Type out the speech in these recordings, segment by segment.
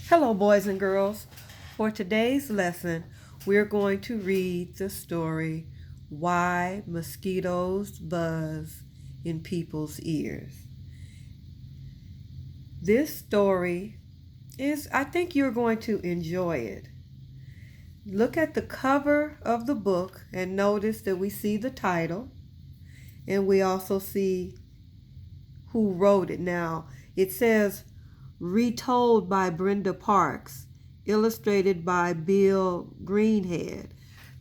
Hello, boys and girls. For today's lesson, we're going to read the story Why Mosquitoes Buzz in People's Ears. This story I think you're going to enjoy it. Look at the cover of the book and notice that we see the title and we also see who wrote it. Now, it says Retold by Brenda Parks, illustrated by Bill Greenhead.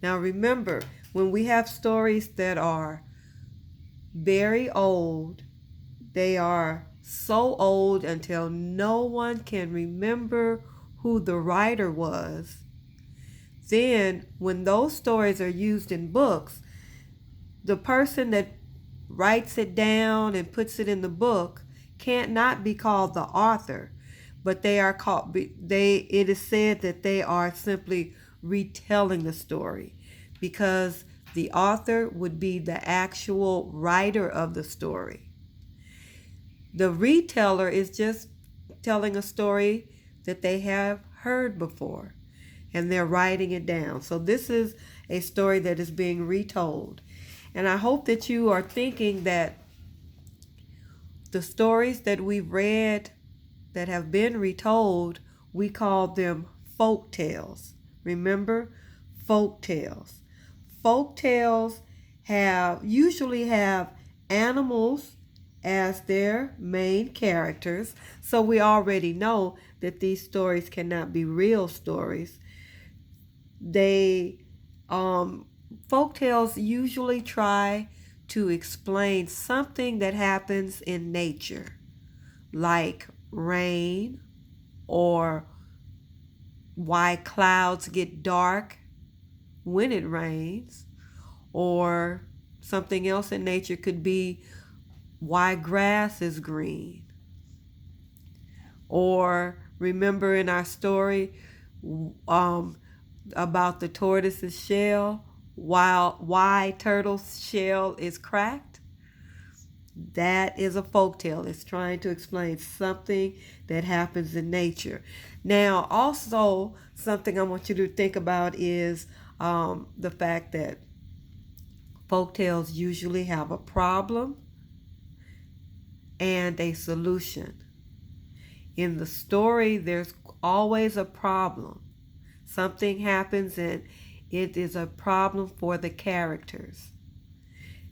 Now remember, when we have stories that are very old, they are so old until no one can remember who the writer was. Then, when those stories are used in books, the person that writes it down and puts it in the book can't not be called the author, but they are called it is said that they are simply retelling the story, because the author would be the actual writer of the story. The reteller is just telling a story that they have heard before and they're writing it down. So this is a story that is being retold. And I hope that you are thinking that the stories that we've read that have been retold, we call them folk tales. Remember? Folk tales. Folk tales usually have animals as their main characters. So we already know that these stories cannot be real stories. Folk tales usually try to explain something that happens in nature, like rain, or why clouds get dark when it rains, or something else in nature could be why grass is green. Or remember in our story about the tortoise's shell, why turtle's shell is cracked? That is a folktale. It's trying to explain something that happens in nature. Now, also, something I want you to think about is the fact that folktales usually have a problem and a solution. In the story, there's always a problem. Something happens and it is a problem for the characters.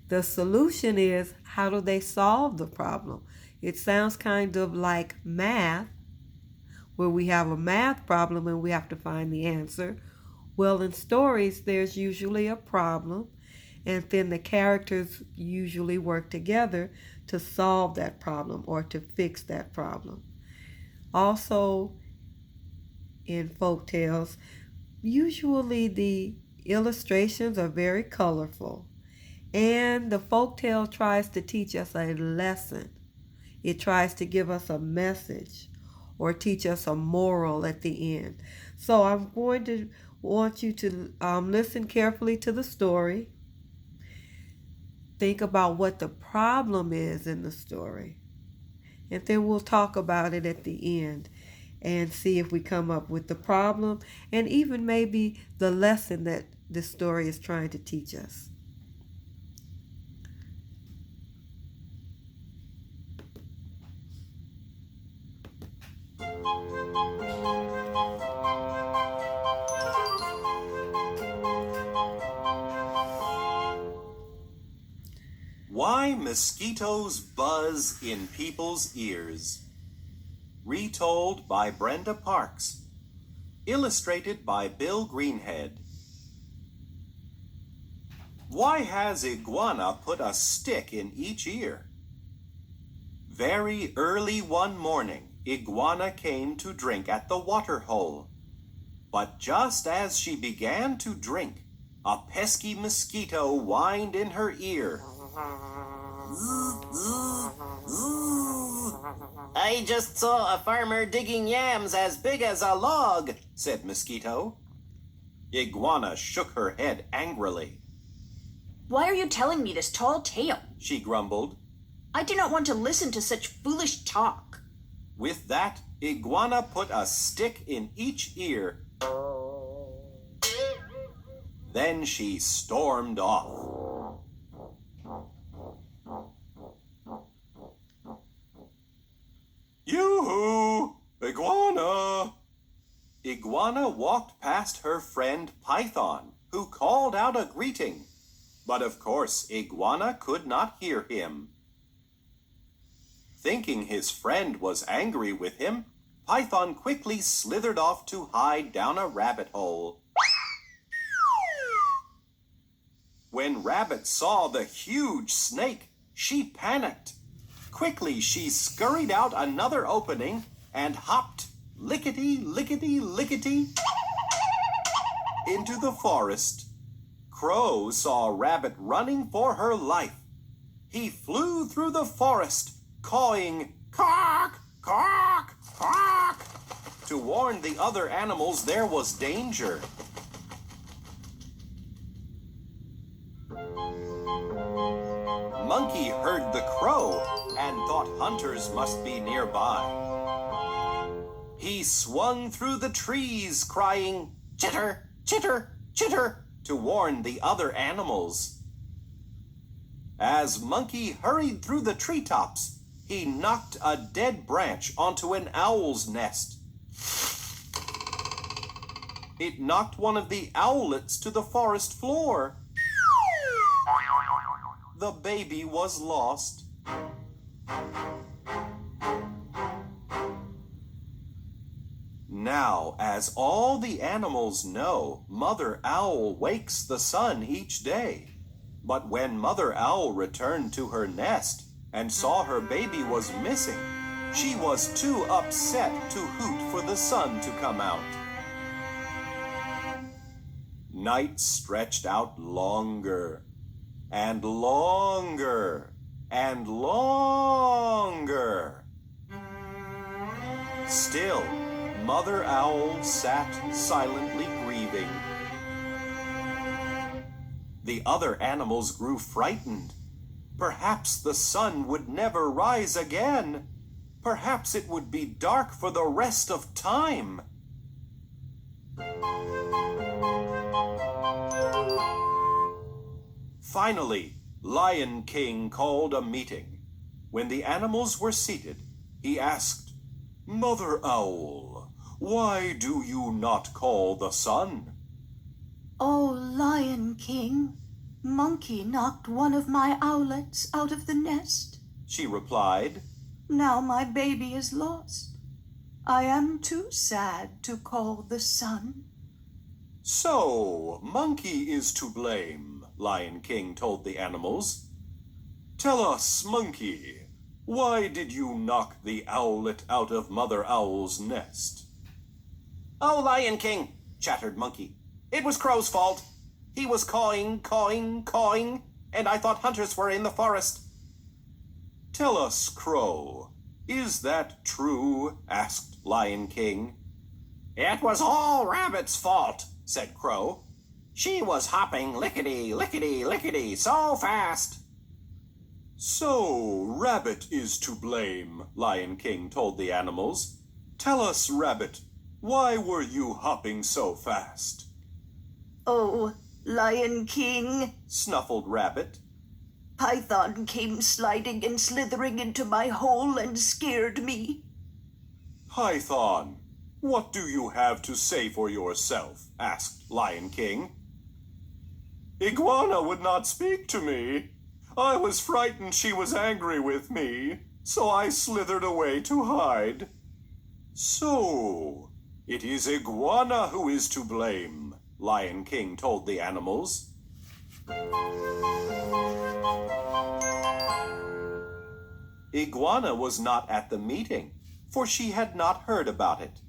The solution is, how do they solve the problem? It sounds kind of like math, where we have a math problem and we have to find the answer. Well, in stories, there's usually a problem, and then the characters usually work together to solve that problem or to fix that problem. Also, in folk tales, usually the illustrations are very colorful, and the folk tale tries to teach us a lesson. It tries to give us a message or teach us a moral at the end. So I'm going to want you to listen carefully to the story. Think about what the problem is in the story, and then we'll talk about it at the end and see if we come up with the problem and even maybe the lesson that this story is trying to teach us. Why Mosquitoes Buzz in People's Ears. Retold by Brenda Parks. Illustrated by Bill Greenhead. Why has Iguana put a stick in each ear? Very early one morning, Iguana came to drink at the water hole. But just as she began to drink, a pesky mosquito whined in her ear. I just saw a farmer digging yams as big as a log, said Mosquito. Iguana shook her head angrily. Why are you telling me this tall tale? She grumbled. I do not want to listen to such foolish talk. With that, Iguana put a stick in each ear. Then she stormed off. Yoo-hoo! Iguana! Iguana walked past her friend Python, who called out a greeting. But of course, Iguana could not hear him. Thinking his friend was angry with him, Python quickly slithered off to hide down a rabbit hole. When Rabbit saw the huge snake, she panicked. Quickly, she scurried out another opening and hopped lickety-lickety-lickety into the forest. Crow saw Rabbit running for her life. He flew through the forest, cawing, "Caw, caw, caw," to warn the other animals there was danger. Monkey heard the crow and thought hunters must be nearby. He swung through the trees, crying, "Chitter, chitter, chitter," to warn the other animals. As Monkey hurried through the treetops, he knocked a dead branch onto an owl's nest. It knocked one of the owlets to the forest floor. The baby was lost. Now, as all the animals know, Mother Owl wakes the sun each day. But when Mother Owl returned to her nest and saw her baby was missing, she was too upset to hoot for the sun to come out. Night stretched out longer and longer and longer. Still, Mother Owl sat silently grieving. The other animals grew frightened. Perhaps the sun would never rise again. Perhaps it would be dark for the rest of time. Finally, Lion King called a meeting. When the animals were seated, he asked, "Mother Owl, why do you not call the sun?" "Oh, Lion King, Monkey knocked one of my owlets out of the nest," she replied. "Now my baby is lost. I am too sad to call the sun." "So, Monkey is to blame," Lion King told the animals. "Tell us, Monkey, why did you knock the owlet out of Mother Owl's nest?" "Oh, Lion King," chattered Monkey. "It was Crow's fault. He was cawing, cawing, cawing, and I thought hunters were in the forest." "Tell us, Crow, is that true?" asked Lion King. "It was all Rabbit's fault," said Crow. "She was hopping lickety, lickety, lickety so fast." "So, Rabbit is to blame," Lion King told the animals. "Tell us, Rabbit, why were you hopping so fast?" "Oh, Lion King," snuffled Rabbit. "Python came sliding and slithering into my hole and scared me." "Python, what do you have to say for yourself?" asked Lion King. "Iguana would not speak to me. I was frightened she was angry with me, so I slithered away to hide." "So, it is Iguana who is to blame," Lion King told the animals. Iguana was not at the meeting, for she had not heard about it.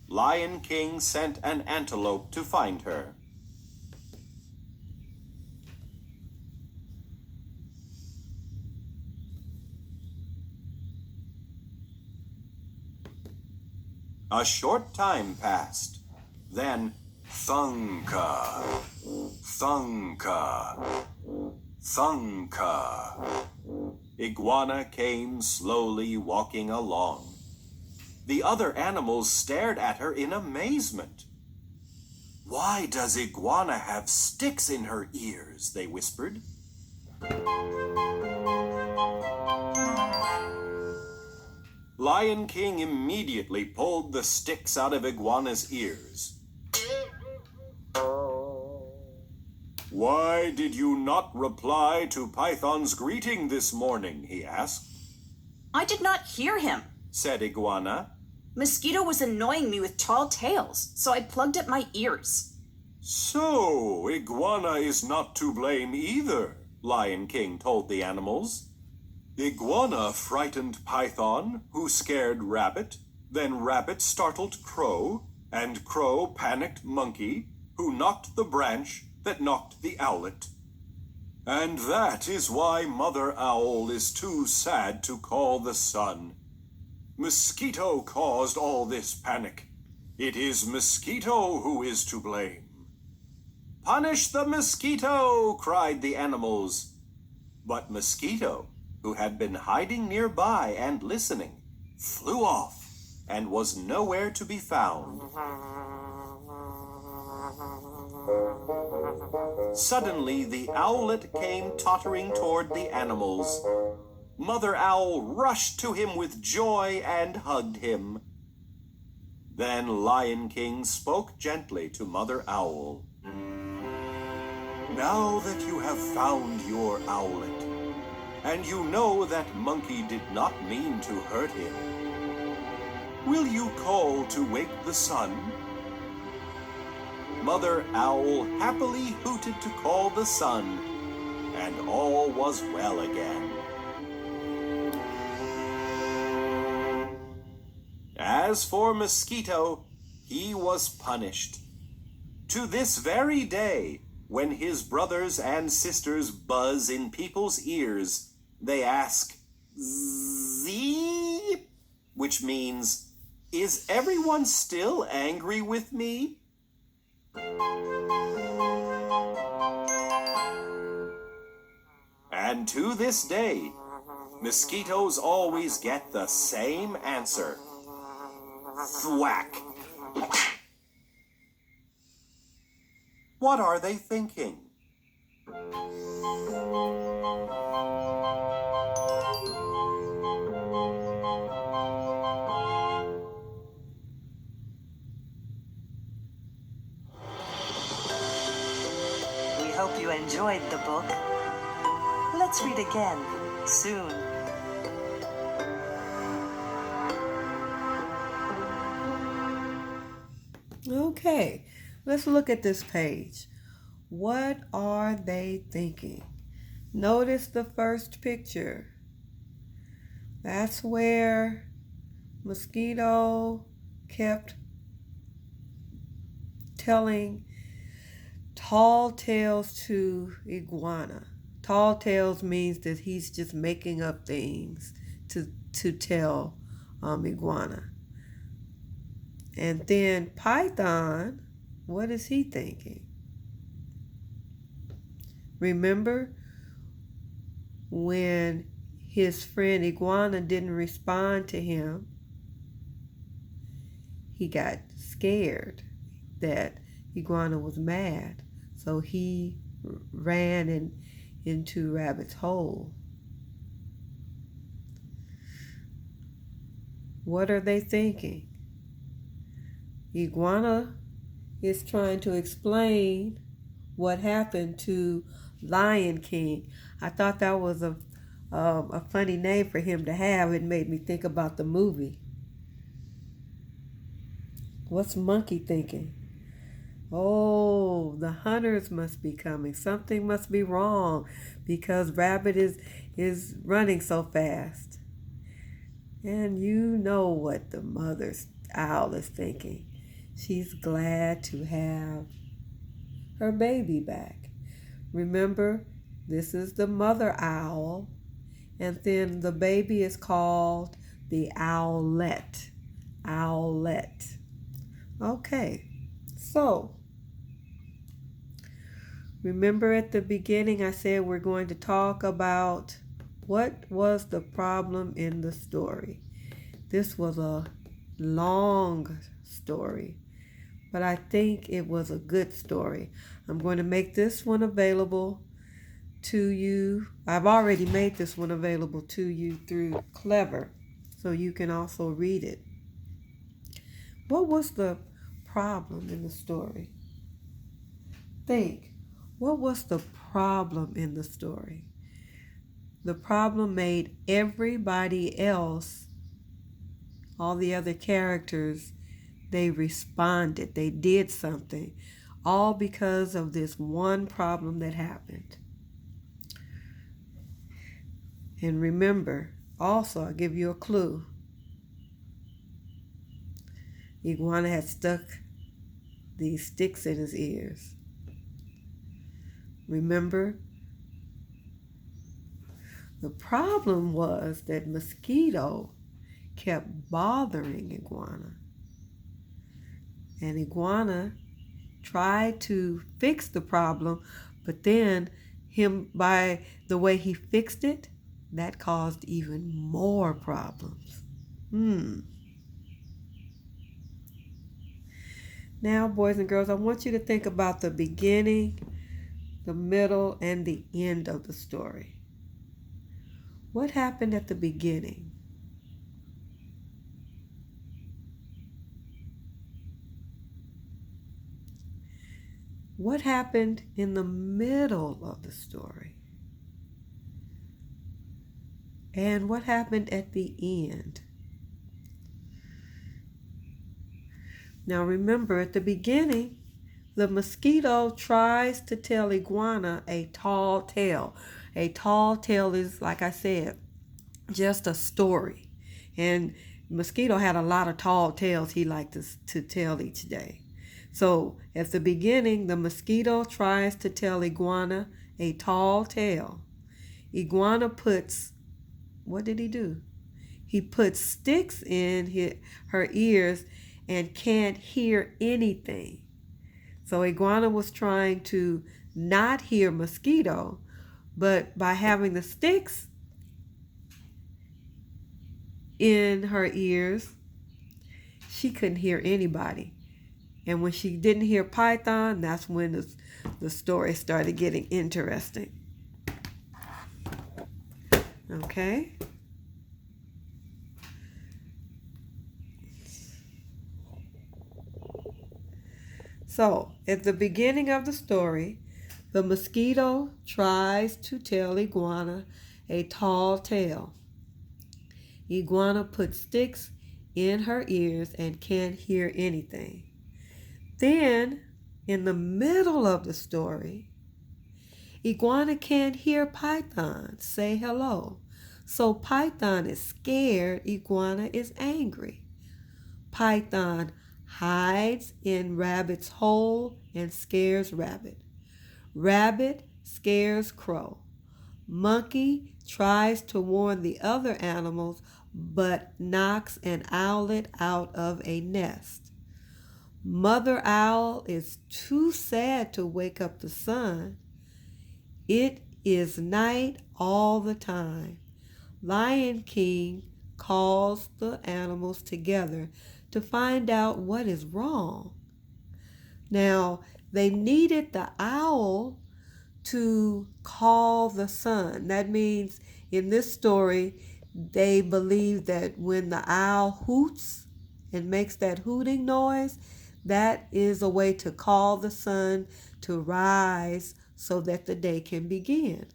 Lion King sent an antelope to find her. A short time passed. Then, thunka, thunka, thunka. Iguana came slowly walking along. The other animals stared at her in amazement. "Why does Iguana have sticks in her ears?" they whispered. Lion King immediately pulled the sticks out of Iguana's ears. "Why did you not reply to Python's greeting this morning?" he asked. I did not hear him, said Iguana. Mosquito was annoying me with tall tales, so I plugged up my ears. "So, Iguana is not to blame either," Lion King told the animals. "Iguana frightened Python, who scared Rabbit. Then Rabbit startled Crow, and Crow panicked Monkey, who knocked the branch that knocked the owlet. And that is why Mother Owl is too sad to call the sun. Mosquito caused all this panic. It is Mosquito who is to blame." "Punish the Mosquito!" cried the animals. But Mosquito, who had been hiding nearby and listening, flew off and was nowhere to be found. Suddenly, the owlet came tottering toward the animals. Mother Owl rushed to him with joy and hugged him. Then Lion King spoke gently to Mother Owl. "Now that you have found your owlet, and you know that Monkey did not mean to hurt him, will you call to wake the sun?" Mother Owl happily hooted to call the sun, and all was well again. As for Mosquito, he was punished. To this very day, when his brothers and sisters buzz in people's ears, they ask, "Zeep?" which means, "Is everyone still angry with me?" And to this day, mosquitoes always get the same answer. Thwack. What are they thinking? We hope you enjoyed the book. Let's read again soon. Okay, let's look at this page. What are they thinking? Notice the first picture. That's where Mosquito kept telling tall tales to Iguana. Tall tales means that he's just making up things to tell Iguana. And then Python, what is he thinking? Remember when his friend Iguana didn't respond to him, he got scared that Iguana was mad. So he ran into Rabbit's hole. What are they thinking? Iguana is trying to explain what happened to Lion King. I thought that was a funny name for him to have. It made me think about the movie. What's Monkey thinking? Oh, the hunters must be coming. Something must be wrong because Rabbit is running so fast. And you know what the mother's owl is thinking. She's glad to have her baby back. Remember, this is the mother owl, and then the baby is called the owlet. Owlet. Okay, so remember at the beginning I said we're going to talk about what was the problem in the story. This was a long story, but I think it was a good story. I'm going to make this one available to you. I've already made this one available to you through Clever, so you can also read it. What was the problem in the story? Think. What was the problem in the story? The problem made everybody else, all the other characters, they responded. They did something. All because of this one problem that happened. And remember, also, I'll give you a clue. Iguana had stuck these sticks in his ears. Remember? The problem was that Mosquito kept bothering Iguana. And Iguana tried to fix the problem, but then by the way he fixed it, that caused even more problems. Now, boys and girls, I want you to think about the beginning, the middle, and the end of the story. What happened at the beginning? What happened in the middle of the story? And what happened at the end? Now remember, at the beginning, the mosquito tries to tell Iguana a tall tale. A tall tale is, like I said, just a story. And Mosquito had a lot of tall tales he liked to tell each day. So at the beginning, the mosquito tries to tell Iguana a tall tale. Iguana puts, what did he do? He puts sticks in her ears and can't hear anything. So Iguana was trying to not hear Mosquito, but by having the sticks in her ears, she couldn't hear anybody. And when she didn't hear Python, that's when the story started getting interesting. Okay? So, at the beginning of the story, the mosquito tries to tell Iguana a tall tale. Iguana puts sticks in her ears and can't hear anything. Then, in the middle of the story, Iguana can't hear Python say hello. So Python is scared, Iguana is angry. Python hides in Rabbit's hole and scares Rabbit. Rabbit scares Crow. Monkey tries to warn the other animals but knocks an owlet out of a nest. Mother Owl is too sad to wake up the sun. It is night all the time. Lion King calls the animals together to find out what is wrong. Now, they needed the owl to call the sun. That means in this story, they believe that when the owl hoots and makes that hooting noise, that is a way to call the sun to rise so that the day can begin.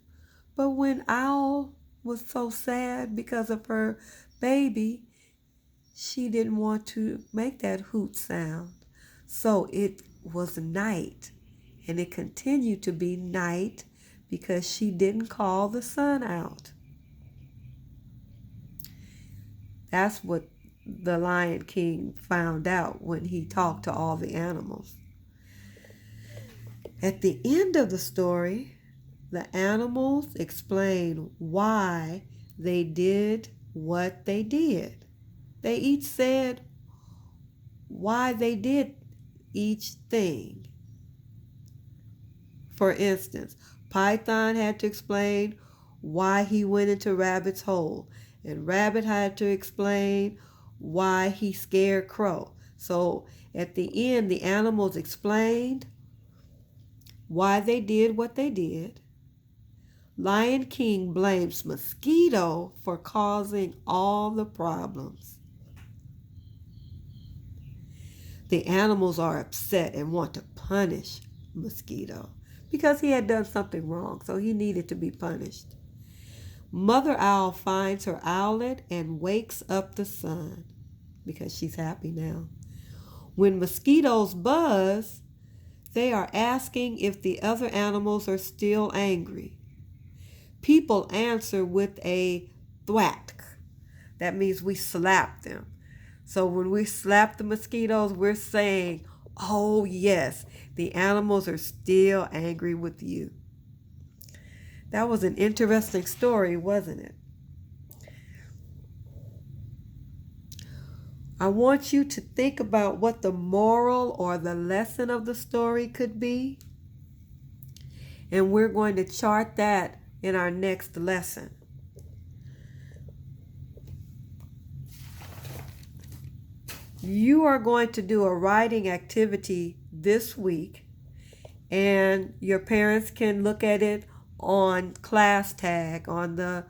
But when Owl was so sad because of her baby, she didn't want to make that hoot sound. So it was night, and it continued to be night because she didn't call the sun out. That's what the Lion King found out when he talked to all the animals. At the end of the story, the animals explain why they did what they did. They each said why they did each thing. For instance, Python had to explain why he went into Rabbit's hole, and Rabbit had to explain why he scared Crow. So at the end, the animals explained why they did what they did. Lion King blames Mosquito for causing all the problems. The animals are upset and want to punish Mosquito because he had done something wrong, so he needed to be punished. Mother Owl finds her owlet and wakes up the sun because she's happy now. When mosquitoes buzz, they are asking if the other animals are still angry. People answer with a thwack. That means we slap them. So when we slap the mosquitoes, we're saying, oh yes, the animals are still angry with you. That was an interesting story, wasn't it? I want you to think about what the moral or the lesson of the story could be. And we're going to chart that in our next lesson. You are going to do a writing activity this week, and your parents can look at it on class tag on the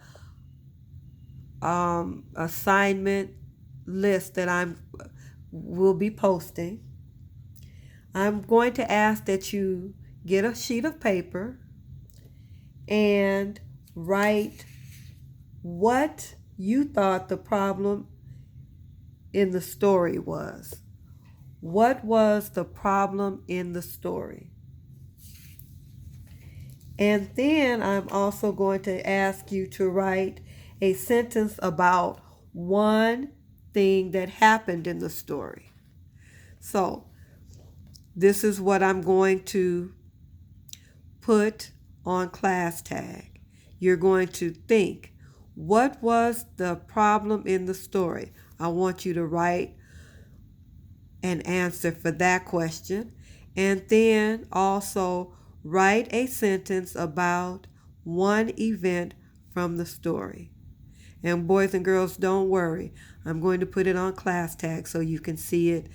assignment list that will be posting. I'm going to ask that you get a sheet of paper and write what you thought the problem in the story was. What was the problem in the story? And then I'm also going to ask you to write a sentence about one thing that happened in the story. So this is what I'm going to put on class tag. You're going to think, what was the problem in the story? I want you to write an answer for that question, and then also write a sentence about one event from the story. And boys and girls, don't worry. I'm going to put it on class tag so you can see it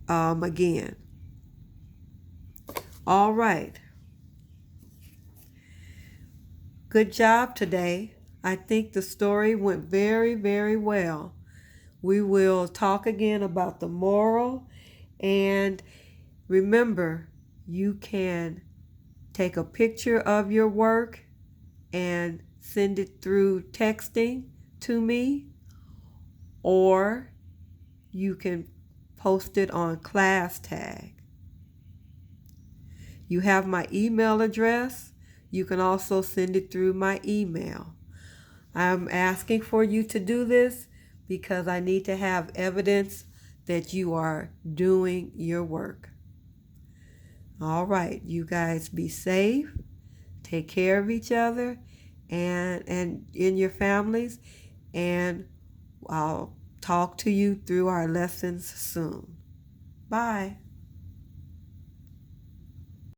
again. All right. Good job today. I think the story went very, very well. We will talk again about the moral. And remember, you can take a picture of your work and send it through texting to me, or you can post it on class tag. You have my email address. You can also send it through my email. I'm asking for you to do this because I need to have evidence that you are doing your work. All right, you guys be safe. Take care of each other and in your families, and I'll talk to you through our lessons soon. Bye.